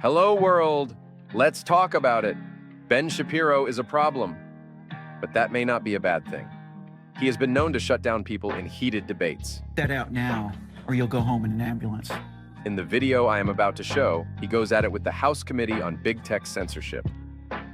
Hello, world. Let's talk about it. Ben Shapiro is a problem, but that may not be a bad thing. He has been known to shut down people in heated debates. That out now, or you'll go home in an ambulance. In the video I am about to show, he goes at it with the House Committee on Big Tech Censorship.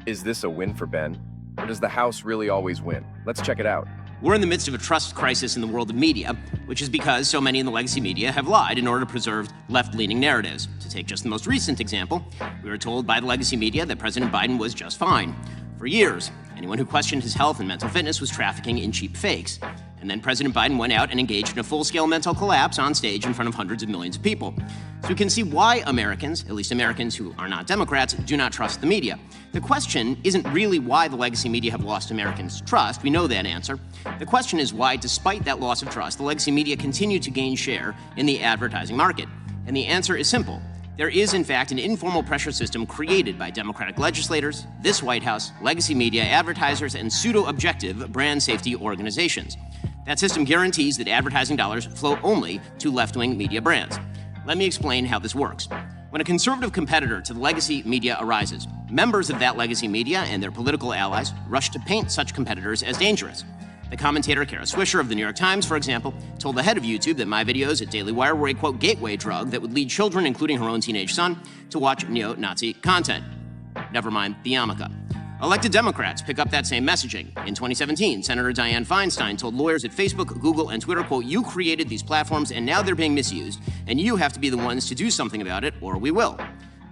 Is this a win for Ben? Or does the House really always win? Let's check it out. We're in the midst of a trust crisis in the world of media, which is because so many in the legacy media have lied in order to preserve left-leaning narratives. To take just the most recent example, we were told by the legacy media that President Biden was just fine. For years, anyone who questioned his health and mental fitness was trafficking in cheap fakes. And then President Biden went out and engaged in a full-scale mental collapse on stage in front of hundreds of millions of people. So we can see why Americans, at least Americans who are not Democrats, do not trust the media. The question isn't really why the legacy media have lost Americans' trust. We know that answer. The question is why, despite that loss of trust, the legacy media continue to gain share in the advertising market. And the answer is simple. There is, in fact, an informal pressure system created by Democratic legislators, this White House, legacy media, advertisers, and pseudo-objective brand safety organizations. That system guarantees that advertising dollars flow only to left-wing media brands. Let me explain how this works. When a conservative competitor to the legacy media arises, members of that legacy media and their political allies rush to paint such competitors as dangerous. The commentator Kara Swisher of the New York Times, for example, told the head of YouTube that my videos at Daily Wire were a, quote, gateway drug that would lead children, including her own teenage son, to watch neo-Nazi content. Never mind the yarmulke. Elected Democrats pick up that same messaging. In 2017, Senator Dianne Feinstein told lawyers at Facebook, Google, and Twitter, quote, you created these platforms and now they're being misused, and you have to be the ones to do something about it, or we will.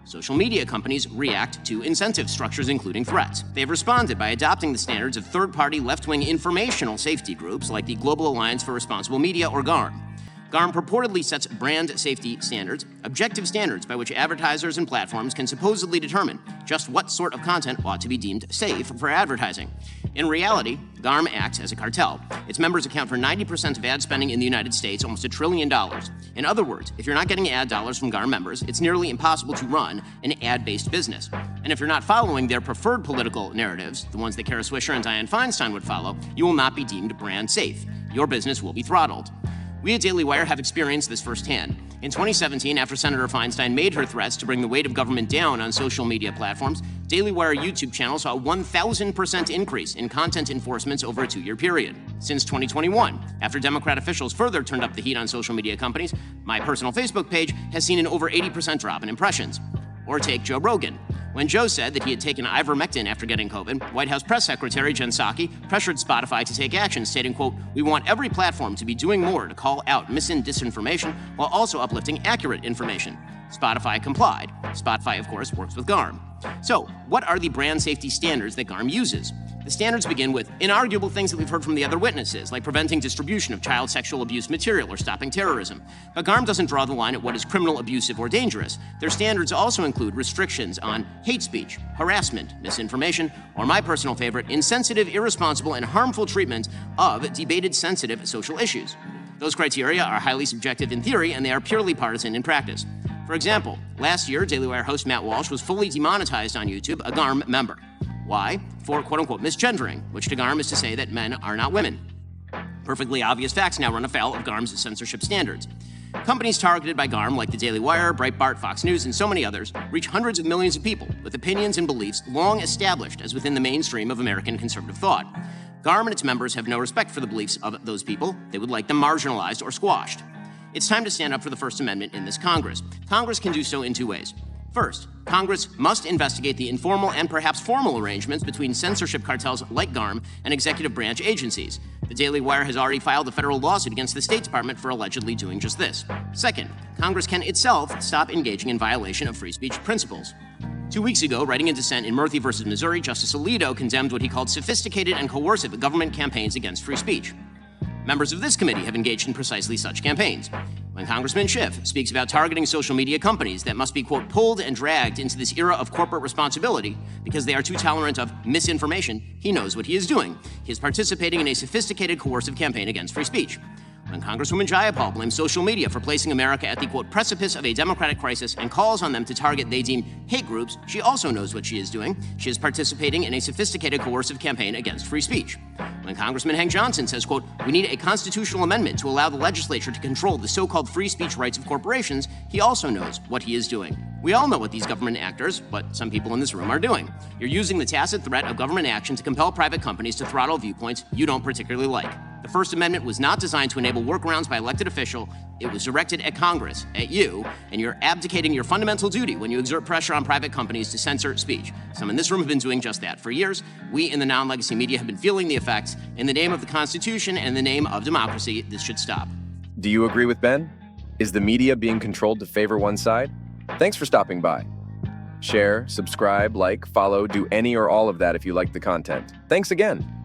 Social media companies react to incentive structures, including threats. They've responded by adopting the standards of third-party left-wing informational safety groups like the Global Alliance for Responsible Media, or GARM. GARM purportedly sets brand safety standards, objective standards by which advertisers and platforms can supposedly determine just what sort of content ought to be deemed safe for advertising. In reality, GARM acts as a cartel. Its members account for 90% of ad spending in the United States, almost $1 trillion. In other words, if you're not getting ad dollars from GARM members, it's nearly impossible to run an ad-based business. And if you're not following their preferred political narratives, the ones that Kara Swisher and Dianne Feinstein would follow, you will not be deemed brand safe. Your business will be throttled. We at Daily Wire have experienced this firsthand. In 2017, after Senator Feinstein made her threats to bring the weight of government down on social media platforms, Daily Wire YouTube channel saw a 1,000% increase in content enforcements over a 2-year period. Since 2021, after Democrat officials further turned up the heat on social media companies, my personal Facebook page has seen an over 80% drop in impressions. Or take Joe Rogan. When Joe said that he had taken ivermectin after getting COVID, White House Press Secretary Jen Psaki pressured Spotify to take action, stating, quote, we want every platform to be doing more to call out mis- and disinformation while also uplifting accurate information. Spotify complied. Spotify, of course, works with GARM. So, what are the brand safety standards that GARM uses? The standards begin with inarguable things that we've heard from the other witnesses, like preventing distribution of child sexual abuse material or stopping terrorism. But GARM doesn't draw the line at what is criminal, abusive, or dangerous. Their standards also include restrictions on hate speech, harassment, misinformation, or my personal favorite, insensitive, irresponsible, and harmful treatment of debated sensitive social issues. Those criteria are highly subjective in theory, and they are purely partisan in practice. For example, last year, Daily Wire host Matt Walsh was fully demonetized on YouTube, a GARM member. Why? For quote-unquote misgendering, which to GARM is to say that men are not women. Perfectly obvious facts now run afoul of GARM's censorship standards. Companies targeted by GARM, like the Daily Wire, Breitbart, Fox News, and so many others, reach hundreds of millions of people with opinions and beliefs long established as within the mainstream of American conservative thought. GARM and its members have no respect for the beliefs of those people. They would like them marginalized or squashed. It's time to stand up for the First Amendment in this Congress. Congress can do so in 2 ways. First, Congress must investigate the informal and perhaps formal arrangements between censorship cartels like GARM and executive branch agencies. The Daily Wire has already filed a federal lawsuit against the State Department for allegedly doing just this. Second, Congress can itself stop engaging in violation of free speech principles. 2 weeks ago, writing a dissent in Murphy v. Missouri, Justice Alito condemned what he called sophisticated and coercive government campaigns against free speech. Members of this committee have engaged in precisely such campaigns. When Congressman Schiff speaks about targeting social media companies that must be, quote, pulled and dragged into this era of corporate responsibility because they are too tolerant of misinformation, he knows what he is doing. He is participating in a sophisticated, coercive campaign against free speech. When Congresswoman Jayapal blames social media for placing America at the, quote, precipice of a democratic crisis and calls on them to target they deem hate groups, she also knows what she is doing. She is participating in a sophisticated coercive campaign against free speech. When Congressman Hank Johnson says, quote, we need a constitutional amendment to allow the legislature to control the so-called free speech rights of corporations, he also knows what he is doing. We all know what these government actors, but some people in this room, are doing. You're using the tacit threat of government action to compel private companies to throttle viewpoints you don't particularly like. The First Amendment was not designed to enable workarounds by elected official. It was directed at Congress, at you, and you're abdicating your fundamental duty when you exert pressure on private companies to censor speech. Some in this room have been doing just that for years. We in the non-legacy media have been feeling the effects. In the name of the Constitution and in the name of democracy, this should stop. Do you agree with Ben? Is the media being controlled to favor one side? Thanks for stopping by. Share, subscribe, like, follow, do any or all of that if you like the content. Thanks again.